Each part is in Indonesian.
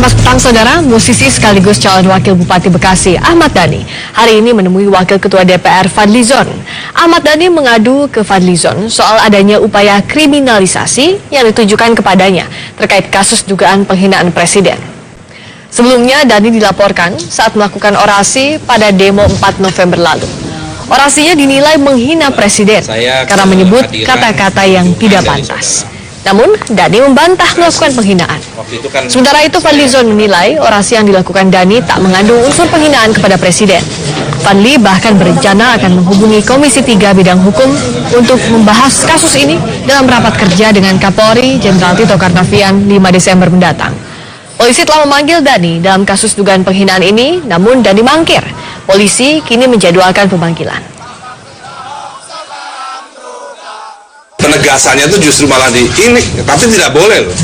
Selamat petang saudara, musisi sekaligus calon wakil Bupati Bekasi Ahmad Dhani hari ini menemui Wakil Ketua DPR Fadlizon. Ahmad Dhani mengadu ke Fadlizon soal adanya upaya kriminalisasi yang ditujukan kepadanya terkait kasus dugaan penghinaan Presiden. Sebelumnya Dhani dilaporkan saat melakukan orasi pada demo 4 November lalu. Orasinya dinilai menghina Presiden karena menyebut kata-kata yang tidak pantas. Namun, Dhani membantah melakukan penghinaan. Sementara itu, Fadlizon menilai orasi yang dilakukan Dhani tak mengandung unsur penghinaan kepada Presiden. Fadli bahkan berencana akan menghubungi Komisi 3 Bidang Hukum untuk membahas kasus ini dalam rapat kerja dengan Kapolri Jenderal Tito Karnavian 5 Desember mendatang. Polisi telah memanggil Dhani dalam kasus dugaan penghinaan ini, namun Dhani mangkir. Polisi kini menjadwalkan pemanggilan. Penegasannya itu justru malah tapi tidak boleh loh.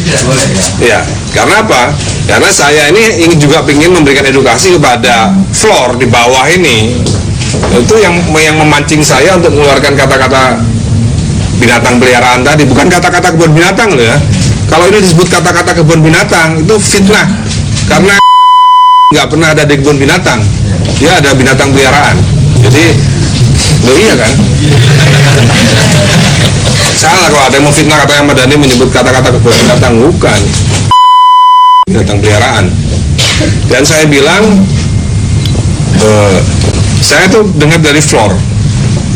Ya, karena apa? Karena saya ini ingin memberikan edukasi kepada floor di bawah ini. Itu yang memancing saya untuk mengeluarkan kata-kata binatang peliharaan tadi, bukan kata-kata kebun binatang loh ya. Kalau ini disebut kata-kata kebun binatang, itu fitnah. Karena nggak pernah ada di kebun binatang. Dia ada binatang peliharaan. Jadi, loh iya kan? Salah kalau ada yang mau fitnah kata Ahmad Dhani menyebut kata-kata kebun binatang, bukan binatang peliharaan. Dan saya bilang saya tuh dengar dari floor,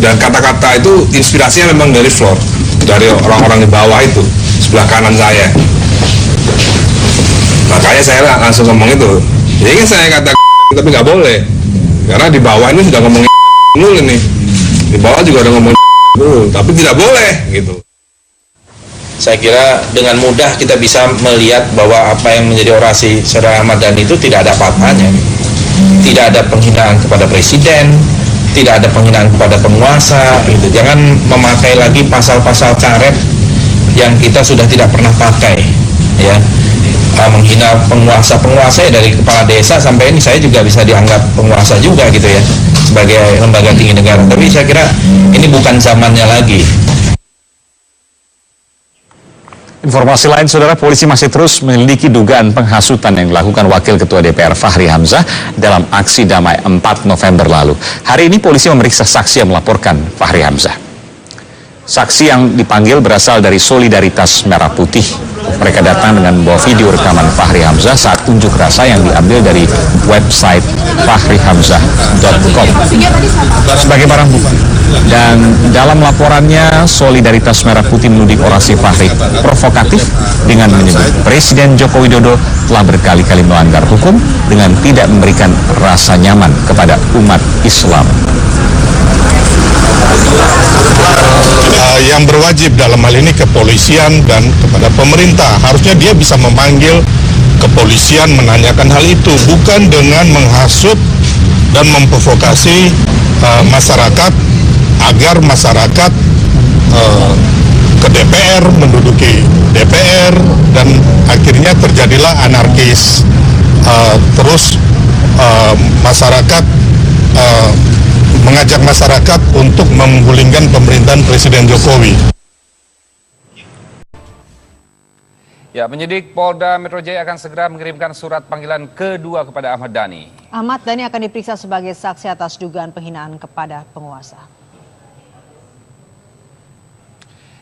dan kata-kata itu inspirasinya memang dari floor, dari orang-orang di bawah itu sebelah kanan saya. Makanya saya langsung ngomong itu. Ya ingin saya kata tapi nggak boleh, karena di bawah ini sudah ngomong dulu nih, di bawah juga udah ngomong tapi tidak boleh gitu. Saya kira dengan mudah kita bisa melihat bahwa apa yang menjadi orasi Saudara Ahmad Dhani itu tidak ada apa-apanya. Tidak ada penghinaan kepada Presiden, tidak ada penghinaan kepada penguasa gitu. Jangan memakai lagi pasal-pasal karet yang kita sudah tidak pernah pakai ya. Menghina penguasa ya, dari kepala desa sampai ini saya juga bisa dianggap penguasa juga gitu ya, sebagai lembaga tinggi negara. Tapi saya kira ini bukan zamannya lagi. Informasi lain, saudara, polisi masih terus menyelidiki dugaan penghasutan yang dilakukan Wakil Ketua DPR Fahri Hamzah dalam aksi damai 4 November lalu. Hari ini polisi memeriksa saksi yang melaporkan Fahri Hamzah. Saksi yang dipanggil berasal dari Solidaritas Merah Putih. Mereka datang dengan membawa video rekaman Fahri Hamzah saat unjuk rasa yang diambil dari website fahrihamzah.com sebagai barang bukti. Dan dalam laporannya, Solidaritas Merah Putih menuding orasi Fahri provokatif dengan menyebut Presiden Joko Widodo telah berkali-kali melanggar hukum dengan tidak memberikan rasa nyaman kepada umat Islam. Yang berwajib dalam hal ini kepolisian dan kepada pemerintah, harusnya dia bisa memanggil kepolisian menanyakan hal itu, bukan dengan menghasut dan memprovokasi masyarakat agar masyarakat ke DPR, menduduki DPR, dan akhirnya terjadilah anarkis. Masyarakat mengajak masyarakat untuk menggulingkan pemerintahan Presiden Jokowi. Ya, penyidik Polda Metro Jaya akan segera mengirimkan surat panggilan kedua kepada Ahmad Dhani. Ahmad Dhani akan diperiksa sebagai saksi atas dugaan penghinaan kepada penguasa.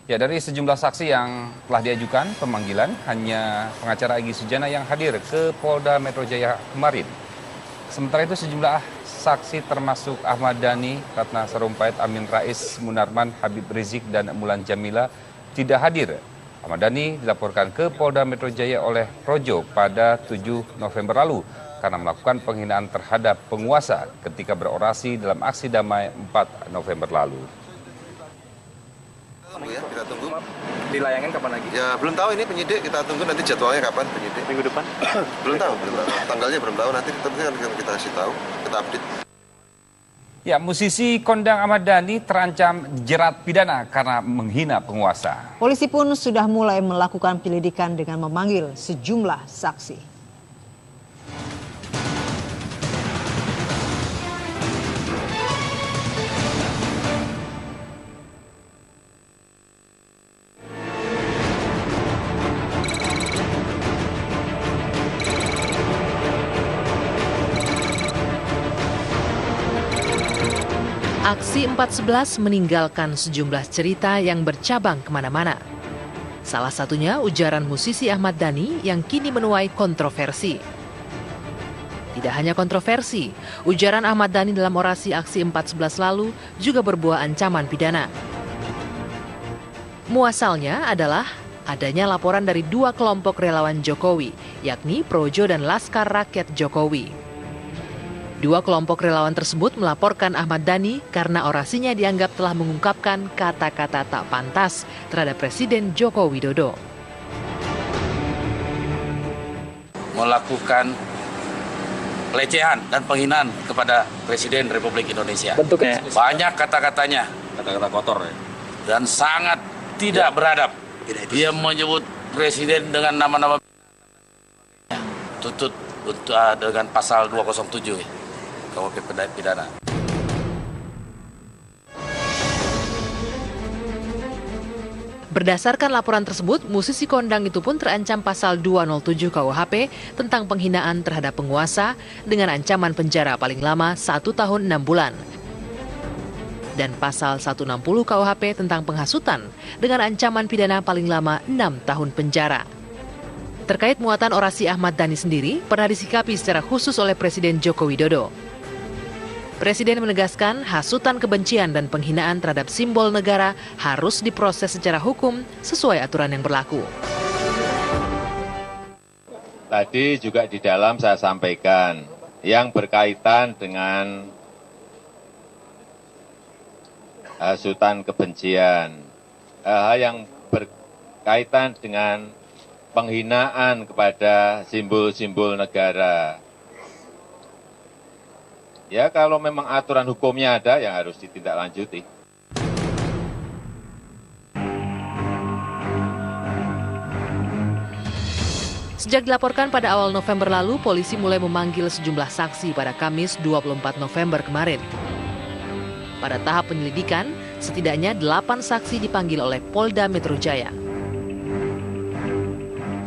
Ya, dari sejumlah saksi yang telah diajukan pemanggilan, hanya pengacara Egy Sujana yang hadir ke Polda Metro Jaya kemarin. Sementara itu sejumlah saksi termasuk Ahmad Dhani, Ratna Sarumpait, Amin Rais, Munarman, Habib Rizik, dan Mulan Jamila tidak hadir. Ahmad Dhani dilaporkan ke Polda Metro Jaya oleh Projo pada 7 November lalu karena melakukan penghinaan terhadap penguasa ketika berorasi dalam aksi damai 4 November lalu. Ya, kita tunggu. Dilayangin kapan lagi? Ya belum tahu, ini penyidik, kita tunggu nanti jadwalnya kapan penyidik. Minggu depan? belum tahu. Tanggalnya belum tahu, nanti kita kasih tahu, kita update. Ya, musisi kondang Ahmad Dhani terancam jerat pidana karena menghina penguasa. Polisi pun sudah mulai melakukan penyelidikan dengan memanggil sejumlah saksi. Aksi 411 meninggalkan sejumlah cerita yang bercabang kemana-mana. Salah satunya ujaran musisi Ahmad Dhani yang kini menuai kontroversi. Tidak hanya kontroversi, ujaran Ahmad Dhani dalam orasi aksi 411 lalu juga berbuah ancaman pidana. Muasalnya adalah adanya laporan dari dua kelompok relawan Jokowi, yakni Projo dan Laskar Rakyat Jokowi. Dua kelompok relawan tersebut melaporkan Ahmad Dhani karena orasinya dianggap telah mengungkapkan kata-kata tak pantas terhadap Presiden Joko Widodo. Melakukan pelecehan dan penghinaan kepada Presiden Republik Indonesia. Bentuknya banyak kata-katanya, kata-kata kotor ya. Dan sangat tidak beradab. Dia menyebut Presiden dengan nama-nama tutut dengan pasal 207 KUHP pidana. Berdasarkan laporan tersebut, musisi kondang itu pun terancam pasal 207 KUHP tentang penghinaan terhadap penguasa dengan ancaman penjara paling lama 1 tahun 6 bulan. Dan pasal 160 KUHP tentang penghasutan dengan ancaman pidana paling lama 6 tahun penjara. Terkait muatan orasi Ahmad Dhani sendiri, pernah disikapi secara khusus oleh Presiden Joko Widodo. Presiden menegaskan hasutan kebencian dan penghinaan terhadap simbol negara harus diproses secara hukum sesuai aturan yang berlaku. Tadi juga di dalam saya sampaikan yang berkaitan dengan hasutan kebencian, yang berkaitan dengan penghinaan kepada simbol-simbol negara. Ya, kalau memang aturan hukumnya ada yang harus ditindaklanjuti. Sejak dilaporkan pada awal November lalu, polisi mulai memanggil sejumlah saksi pada Kamis 24 November kemarin. Pada tahap penyelidikan, setidaknya 8 saksi dipanggil oleh Polda Metro Jaya.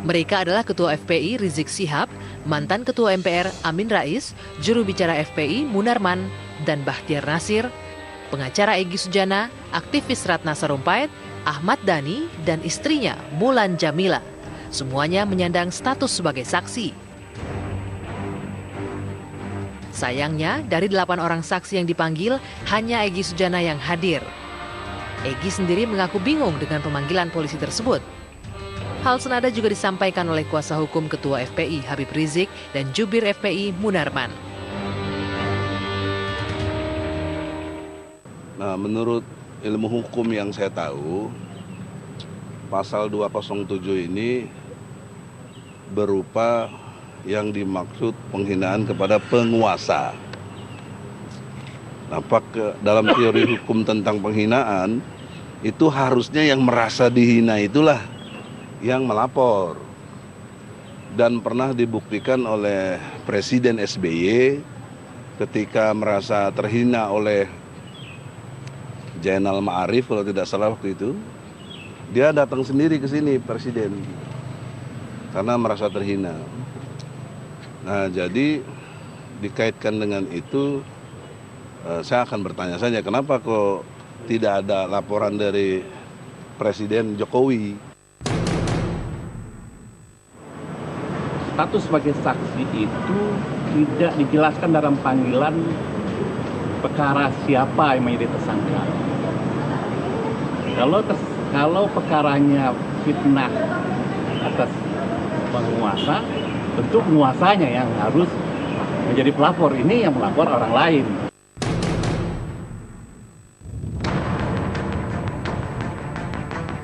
Mereka adalah Ketua FPI Rizik Syihab, mantan Ketua MPR Amin Rais, juru bicara FPI Munarman, dan Bahtiar Nasir, pengacara Egy Sujana, aktivis Ratna Sarumpait, Ahmad Dhani, dan istrinya Mulan Jamila. Semuanya menyandang status sebagai saksi. Sayangnya, dari 8 orang saksi yang dipanggil, hanya Egy Sujana yang hadir. Egy sendiri mengaku bingung dengan pemanggilan polisi tersebut. Hal senada juga disampaikan oleh kuasa hukum Ketua FPI Habib Rizik dan Jubir FPI Munarman. Nah, menurut ilmu hukum yang saya tahu, pasal 207 ini berupa yang dimaksud penghinaan kepada penguasa. Nah, dalam teori hukum tentang penghinaan, itu harusnya yang merasa dihina itulah yang melapor. Dan pernah dibuktikan oleh Presiden SBY ketika merasa terhina oleh Zainal Ma'arif kalau tidak salah waktu itu, dia datang sendiri ke sini Presiden karena merasa terhina. Nah, jadi dikaitkan dengan itu, saya akan bertanya saja kenapa kok tidak ada laporan dari Presiden Jokowi. Status sebagai saksi itu tidak dijelaskan dalam panggilan perkara siapa yang menjadi tersangka. Kalau perkaranya fitnah atas penguasa, tentu penguasanya yang harus menjadi pelapor. Ini yang melapor orang lain.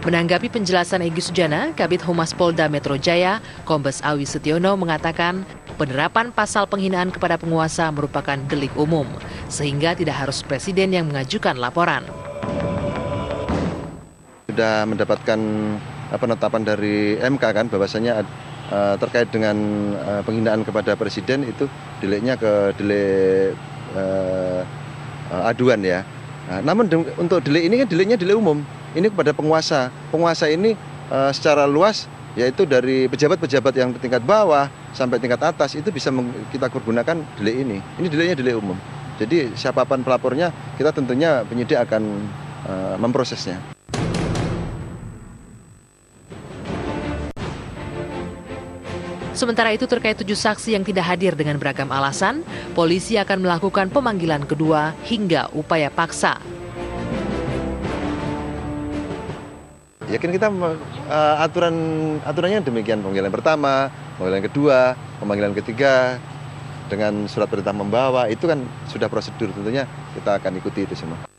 Menanggapi penjelasan Egy Sujana, Kabid Humas Polda Metro Jaya, Kombes Awi Setiono mengatakan penerapan pasal penghinaan kepada penguasa merupakan delik umum, sehingga tidak harus presiden yang mengajukan laporan. Sudah mendapatkan penetapan dari MK kan, bahwasanya terkait dengan penghinaan kepada presiden itu deliknya ke delik aduan ya. Namun untuk delik ini kan deliknya delik umum. Ini kepada penguasa. Penguasa ini secara luas, yaitu dari pejabat-pejabat yang tingkat bawah sampai tingkat atas, itu bisa kita gunakan delik ini. Ini deliknya delik umum. Jadi siapapun pelapornya, kita tentunya penyidik akan memprosesnya. Sementara itu terkait 7 saksi yang tidak hadir dengan beragam alasan, polisi akan melakukan pemanggilan kedua hingga upaya paksa. Yakin kita aturannya demikian, pemanggilan pertama, pemanggilan kedua, pemanggilan ketiga dengan surat perintah membawa, itu kan sudah prosedur, tentunya kita akan ikuti itu semua.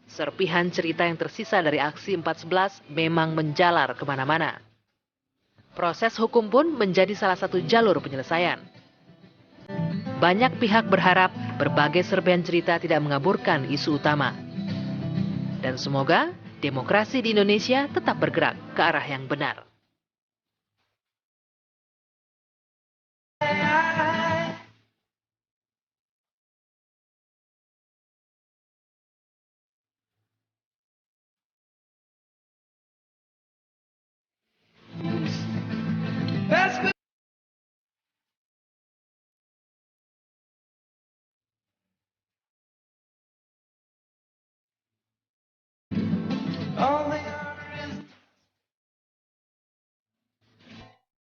Serpihan cerita yang tersisa dari aksi 4.11 memang menjalar kemana-mana. Proses hukum pun menjadi salah satu jalur penyelesaian. Banyak pihak berharap berbagai serpihan cerita tidak mengaburkan isu utama. Dan semoga demokrasi di Indonesia tetap bergerak ke arah yang benar.